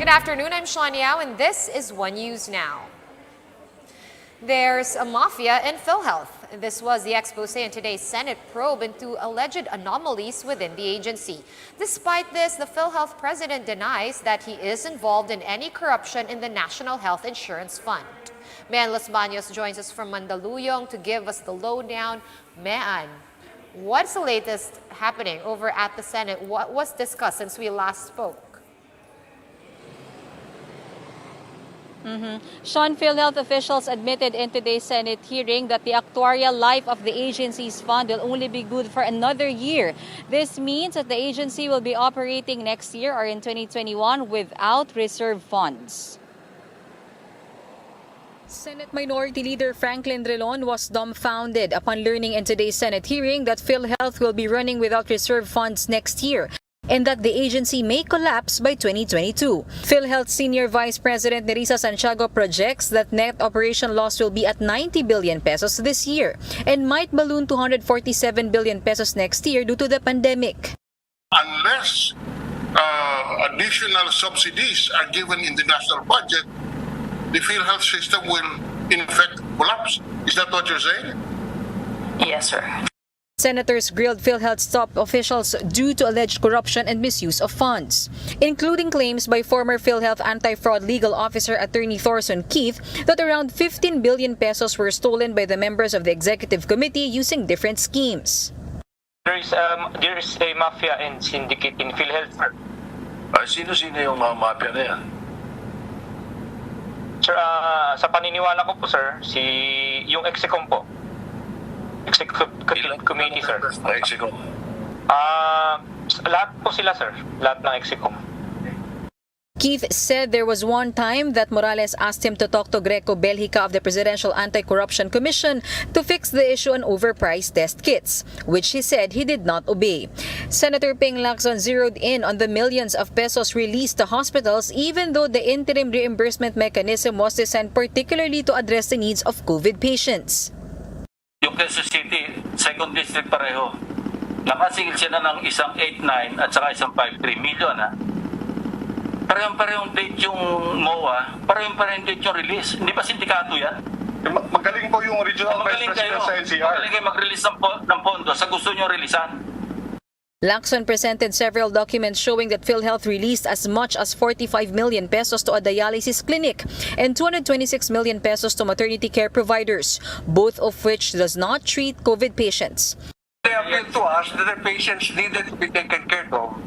Good afternoon, I'm Sean Yao, and this is One News Now. There's a mafia in PhilHealth. This was the expose in today's Senate probe into alleged anomalies within the agency. Despite this, the PhilHealth president denies that he is involved in any corruption in the National Health Insurance Fund. Mean Los Baños joins us from Mandaluyong to give us the lowdown. Mean, what's the latest happening over at the Senate? What was discussed since we last spoke? Sean, PhilHealth officials admitted in today's Senate hearing that the actuarial life of the agency's fund will only be good for another year. This means that the agency will be operating next year or in 2021 without reserve funds. Senate Minority Leader Franklin Drilon was dumbfounded upon learning in today's Senate hearing that PhilHealth will be running without reserve funds next year and that the agency may collapse by 2022. PhilHealth Senior Vice President Nerissa Santiago projects that net operation loss will be at 90 billion pesos this year and might balloon to 147 billion pesos next year due to the pandemic. Unless additional subsidies are given in the national budget, the PhilHealth system will in fact collapse. Is that what you're saying? Yes, sir. Senators grilled PhilHealth's top officials due to alleged corruption and misuse of funds, including claims by former PhilHealth anti-fraud legal officer Attorney Thorson Keith that around 15 billion pesos were stolen by the members of the executive committee using different schemes. There is a mafia and syndicate in PhilHealth, sir. Sino-sino yung mga mafia na yan? Sir, sa paniniwala ko po, sir, yung Execom po. Executive Committee, sir. Execom. Lahat po sila, sir. Lahat ng Execom. Keith said there was one time that Morales asked him to talk to Greco Belgica of the Presidential Anti-Corruption Commission to fix the issue on overpriced test kits, which he said he did not obey. Senator Ping Lacson zeroed in on the millions of pesos released to hospitals even though the interim reimbursement mechanism was designed particularly to address the needs of COVID patients. Yung Quezon City, 2nd District pareho. Nakasingil siya na ng isang 8.9 at saka isang 5.3 million. Parehong date yung MOA, parehong date yung release. Hindi ba sindikato yan? Magaling po yung Regional Vice President sa NCR. Magaling kayo mag-release ng pondo sa gusto nyo releasan. Lacson presented several documents showing that PhilHealth released as much as 45 million pesos to a dialysis clinic and 226 million pesos to maternity care providers, both of which does not treat COVID patients. They appealed to us that the patients needed to be taken care of.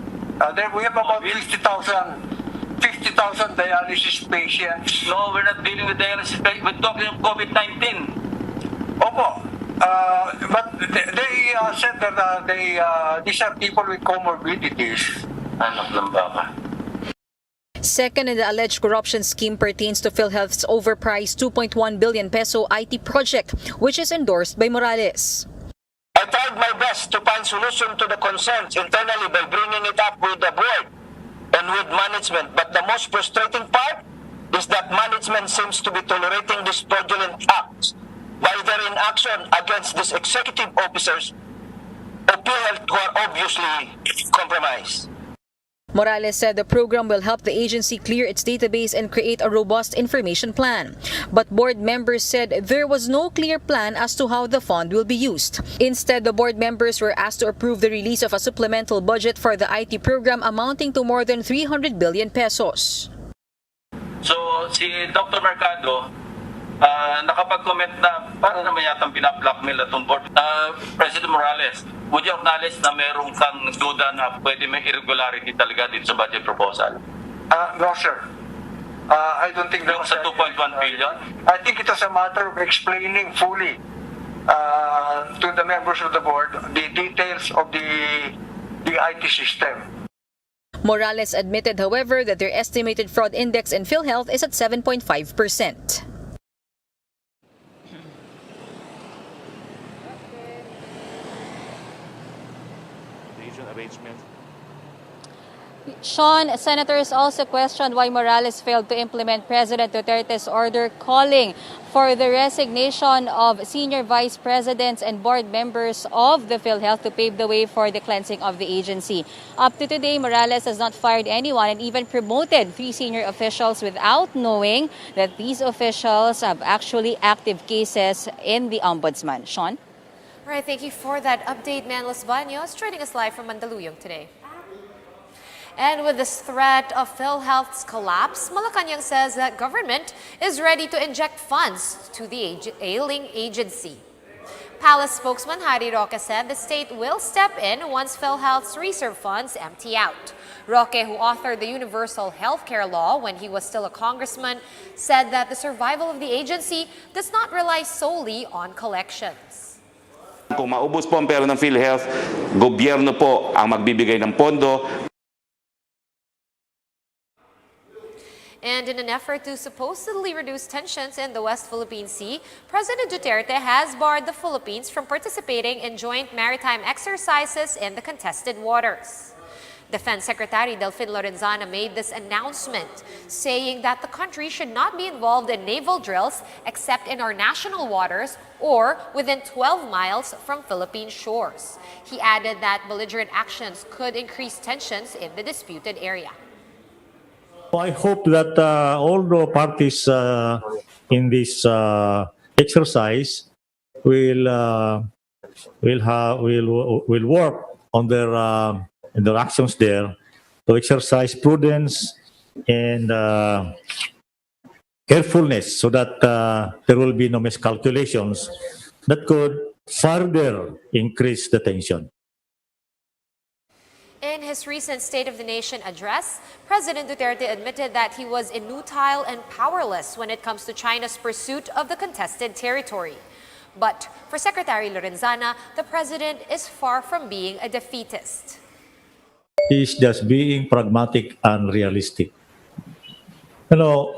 We have about 50,000 dialysis patients. No, we're not dealing with dialysis, we're talking of COVID-19. Opo. But they said that these are people with comorbidities. Anak ng baka. Second in the alleged corruption scheme pertains to PhilHealth's overpriced 2.1 billion peso IT project, which is endorsed by Morales. I tried my best to find solution to the concerns internally by bringing it up with the board and with management. But the most frustrating part is that management seems to be tolerating these fraudulent acts by their inaction against these executive officers of PhilHealth who are obviously compromised. Morales said the program will help the agency clear its database and create a robust information plan. But board members said there was no clear plan as to how the fund will be used. Instead, the board members were asked to approve the release of a supplemental budget for the IT program amounting to more than 300 billion pesos. So, si Dr. Mercado, nakapag-comment na para naman yatang pinablockmail na itong board. President Morales, would you acknowledge na merong kang duda na pwede may irregularity talaga dito sa budget proposal? No, sir. I don't think Yung sa 2.1 billion? I think it was a matter of explaining fully to the members of the board the details of the IT system. Morales admitted, however, that their estimated fraud index in PhilHealth is at 7.5%. Sean, senators also questioned why Morales failed to implement President Duterte's order calling for the resignation of senior vice presidents and board members of the PhilHealth to pave the way for the cleansing of the agency. Up to today, Morales has not fired anyone and even promoted 3 senior officials without knowing that these officials have actually active cases in the ombudsman. Sean? All right, thank you for that update, Manlis Baños, joining us live from Mandaluyong today. And with this threat of PhilHealth's collapse, Malacanang says that government is ready to inject funds to the ailing agency. Palace spokesman Harry Roque said the state will step in once PhilHealth's reserve funds empty out. Roque, who authored the Universal Healthcare Law when he was still a congressman, said that the survival of the agency does not rely solely on collections. Kung maubos po ang pera ng PhilHealth, gobyerno po ang magbibigay ng pondo. And in an effort to supposedly reduce tensions in the West Philippine Sea, President Duterte has barred the Philippines from participating in joint maritime exercises in the contested waters. Defense Secretary Delfin Lorenzana made this announcement, saying that the country should not be involved in naval drills except in our national waters or within 12 miles from Philippine shores. He added that belligerent actions could increase tensions in the disputed area. I hope that all the parties in this exercise will work on their actions there to exercise prudence and carefulness so that there will be no miscalculations that could further increase the tension. In his recent State of the Nation address, President Duterte admitted that he was inutile and powerless when it comes to China's pursuit of the contested territory. But for Secretary Lorenzana, the president is far from being a defeatist. He's just being pragmatic and realistic. You know,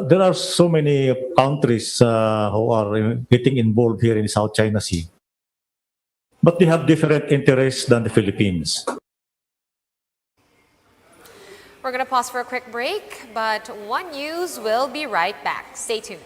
there are so many countries who are getting involved here in South China Sea, but they have different interests than the Philippines. We're going to pause for a quick break, but One News will be right back. Stay tuned.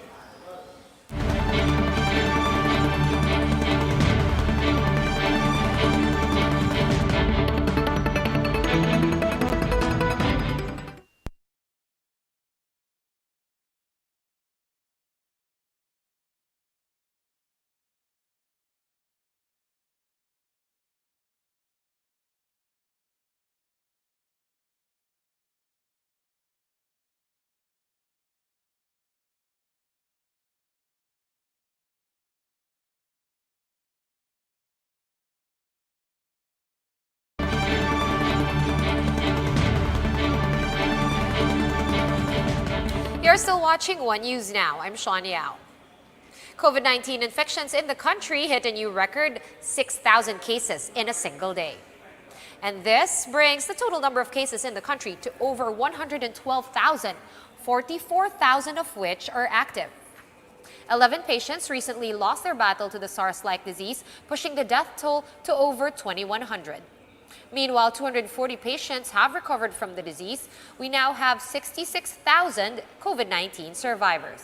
You're still watching One News Now. I'm Sean Yao. COVID-19 infections in the country hit a new record, 6,000 cases in a single day. And this brings the total number of cases in the country to over 112,000, 44,000 of which are active. 11 patients recently lost their battle to the SARS-like disease, pushing the death toll to over 2,100. Meanwhile, 240 patients have recovered from the disease. We now have 66,000 COVID-19 survivors.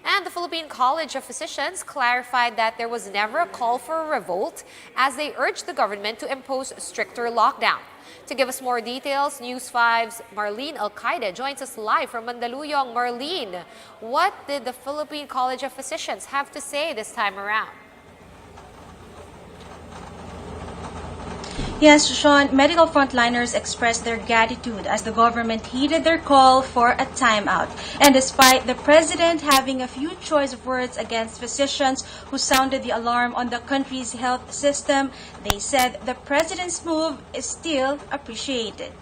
And the Philippine College of Physicians clarified that there was never a call for a revolt as they urged the government to impose stricter lockdown. To give us more details, News 5's Marlene Alcaide joins us live from Mandaluyong. Marlene, what did the Philippine College of Physicians have to say this time around? Yes, Sean, medical frontliners expressed their gratitude as the government heeded their call for a timeout. And despite the president having a few choice of words against physicians who sounded the alarm on the country's health system, they said the president's move is still appreciated.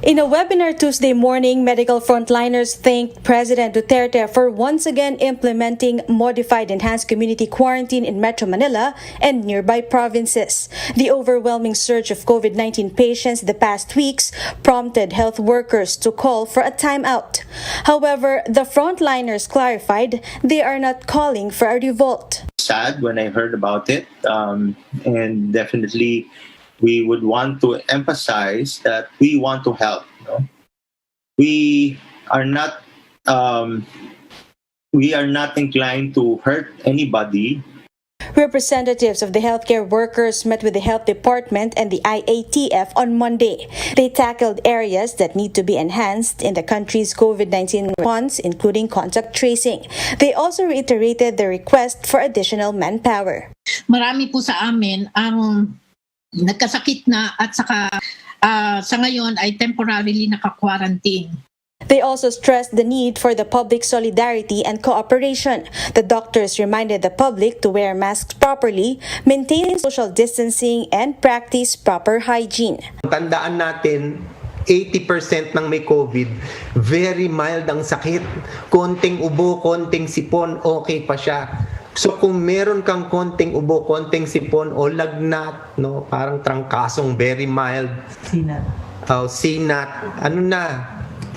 In a webinar Tuesday morning, medical frontliners thanked President Duterte for once again implementing modified enhanced community quarantine in Metro Manila and nearby provinces. The overwhelming surge of COVID-19 patients the past weeks prompted health workers to call for a timeout. However, the frontliners clarified they are not calling for a revolt. Sad when I heard about it, and definitely we would want to emphasize that we want to help. We are not inclined to hurt anybody. Representatives of the healthcare workers met with the Health Department and the IATF on Monday. They tackled areas that need to be enhanced in the country's COVID-19 response, including contact tracing. They also reiterated the request for additional manpower. Marami po sa amin ang nagkasakit na at saka sa ngayon ay temporarily naka-quarantine. They also stressed the need for the public solidarity and cooperation. The doctors reminded the public to wear masks properly, maintain social distancing, and practice proper hygiene. Tandaan natin, 80% ng may COVID, very mild ang sakit. Konting ubo, konting sipon, okay pa siya. So kung meron kang konting ubo, konting sipon o lagnat, parang trangkasong very mild. Sinat. Ano na?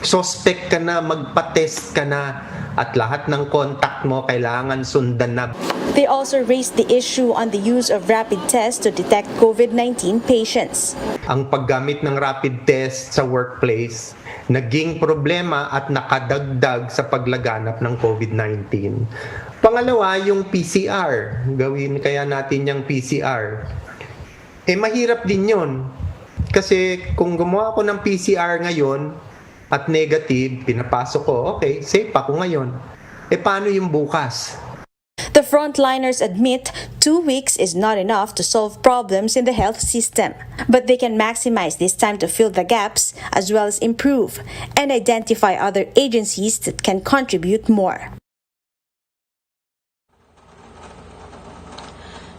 Suspect ka na, magpa-test ka na, at lahat ng contact mo kailangan sundan na. They also raised the issue on the use of rapid tests to detect COVID-19 patients. Ang paggamit ng rapid test sa workplace naging problema at nakadagdag sa paglaganap ng COVID-19. Pangalawa, yung PCR. Gawin kaya natin yung PCR. Mahirap din yun. Kasi kung gumawa ko ng PCR ngayon, at negative, pinapasok ko, okay, safe ako ngayon. Paano yung bukas? The frontliners admit 2 weeks is not enough to solve problems in the health system, but they can maximize this time to fill the gaps as well as improve and identify other agencies that can contribute more.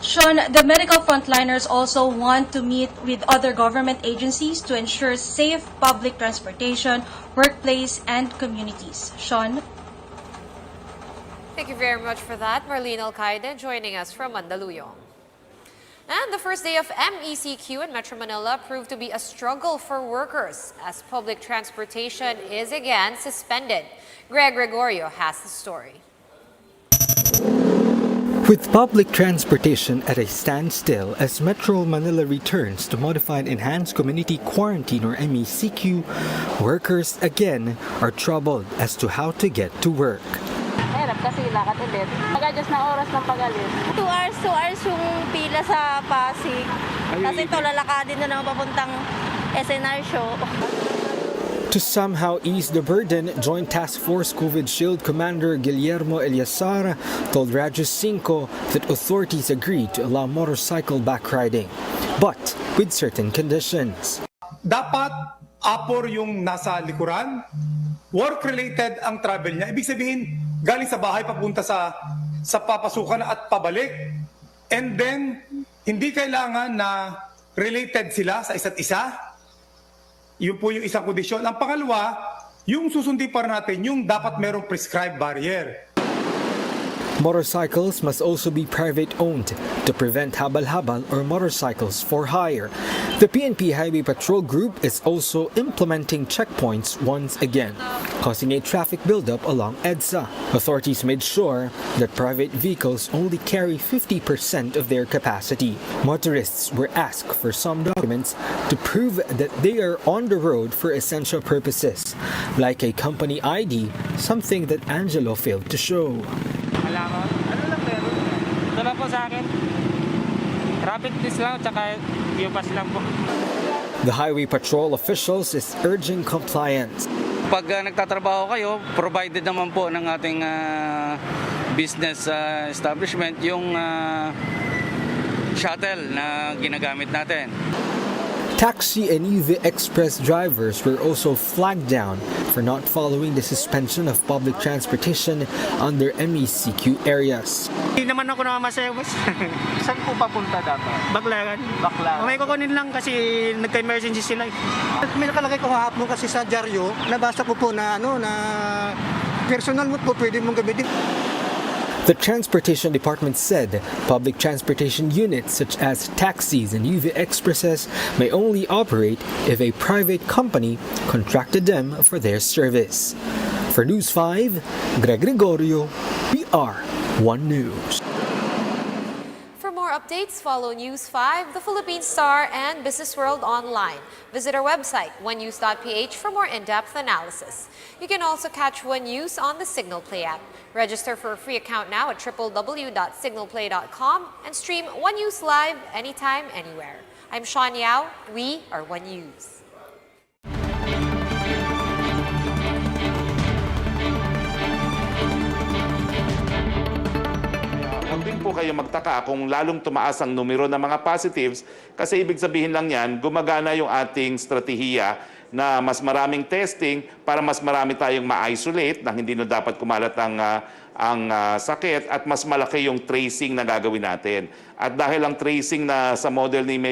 Sean, the medical frontliners also want to meet with other government agencies to ensure safe public transportation, workplace, and communities. Sean? Thank you very much for that, Marlene Alcaide, joining us from Mandaluyong. And the first day of MECQ in Metro Manila proved to be a struggle for workers as public transportation is again suspended. Greg Gregorio has the story. With public transportation at a standstill as Metro Manila returns to modified enhanced community quarantine or MECQ, workers again are troubled as to how to get to work. Hirap kasi lakad ulit. Nag-adjust na oras ng pag-alis. 2 hours yung pila sa Pasig. Kasi ito lalakadin na naman papuntang SNR show. To somehow ease the burden, Joint Task Force COVID Shield Commander Guillermo Eliasar told Radyo 5 that authorities agreed to allow motorcycle backriding, but with certain conditions. Dapat apor yung nasa likuran, work-related ang travel niya. Ibig sabihin, galing sa bahay papunta sa papasukan at pabalik. And then, hindi kailangan na related sila sa isa't isa. Yun po yung isang kondisyon. Ang pangalawa, yung susundin pa natin, yung dapat merong prescribed barrier. Motorcycles must also be private-owned to prevent habal-habal or motorcycles for hire. The PNP Highway Patrol Group is also implementing checkpoints once again, causing a traffic buildup along EDSA. Authorities made sure that private vehicles only carry 50% of their capacity. Motorists were asked for some documents to prove that they are on the road for essential purposes, like a company ID, something that Angelo failed to show. Ano lang meron? Ito lang po sa akin. Rapid test lang, tsaka pass lang po. The Highway Patrol officials is urging compliance. Pag nagtatrabaho kayo, provided naman po ng ating business establishment yung shuttle na ginagamit natin. Taxi and UV Express drivers were also flagged down for not following the suspension of public transportation under MECQ areas. Hindi naman ako namamasayos. Saan po papunta dapat? Baklaran. May kukunin lang kasi nagka-emergency sila. May nakalagay ko hapon kasi sa dyaryo, nabasa ko po na personal mo po pwede mong gamitin. The Transportation Department said public transportation units such as taxis and UV Expresses may only operate if a private company contracted them for their service. For News 5, Greg Gregorio, PR1 News. For more more updates, follow News 5, The Philippine Star, and Business World online. Visit our website, onenews.ph, for more in-depth analysis. You can also catch One News on the Signal Play app. Register for a free account now at www.signalplay.com and stream One News live anytime, anywhere. I'm Sean Yao. We are One News. Huwag din po kayo magtaka kung lalong tumaas ang numero ng mga positives kasi ibig sabihin lang yan, gumagana yung ating strategiya na mas maraming testing para mas marami tayong ma-isolate na hindi na dapat kumalat ang sakit at mas malaki yung tracing na gagawin natin. At dahil ang tracing na sa model ni Mayor